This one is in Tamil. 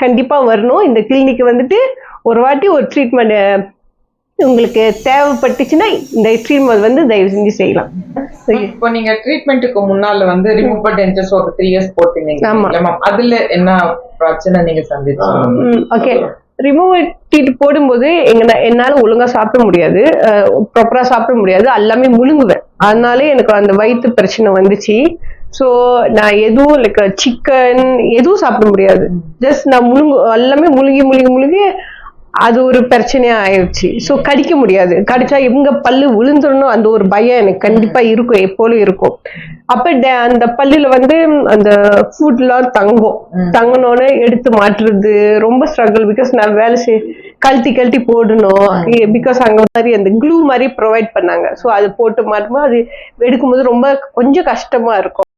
கண்டிப்பா வரணும். இந்த கிளினிக் வந்துட்டு ஒரு வாட்டி ஒரு ட்ரீட்மெண்ட் உங்களுக்கு தேவைப்பட்டுச்சுன்னா இந்த ட்ரீட்மெண்ட் வந்து தயவு செஞ்சு செய்யலாம். இப்போ நீங்க ட்ரீட்மெண்ட்டுக்கு முன்னால வந்து ரிமூவல் டென்ச்சர்ஸ் ஒரு 3 இயர்ஸ் போட்டுருந்தீங்க. அதுல என்ன பிரச்சனை நீங்க சந்திச்சீங்க? ஓகே, ரிமூவ் டீத் போடும்போது என்னால ஒழுங்கா சாப்பிட முடியாது, ப்ராப்பரா சாப்பிட முடியாது, எல்லாமே முழுங்குவேன். அதனால எனக்கு அந்த வயிற்று பிரச்சனை வந்துச்சு. ஸோ நான் எதுவும் லைக் சிக்கன் எதுவும் சாப்பிட முடியாது. ஜஸ்ட் நான் எல்லாமே முழுங்கி அது ஒரு பிரச்சனையா ஆயிடுச்சு. ஸோ கடிக்க முடியாது, கடிச்சா எங்க பல்லு விழுந்துடணும் அந்த ஒரு பயம் எனக்கு கண்டிப்பா இருக்கும், எப்போதும் இருக்கும். அப்ப அந்த பல்லுல வந்து அந்த ஃபுட் எல்லாம் தங்கணும்னு எடுத்து மாட்டுறது ரொம்ப ஸ்ட்ரகிள். பிகாஸ் நான் வேலை கழட்டி போடணும். பிகாஸ் அங்க மாதிரி அந்த க்ளூ மாதிரி ப்ரொவைட் பண்ணாங்க. ஸோ அது போட்டு மாட்டும்போது அது எடுக்கும்போது ரொம்ப கொஞ்சம் கஷ்டமா இருக்கும்.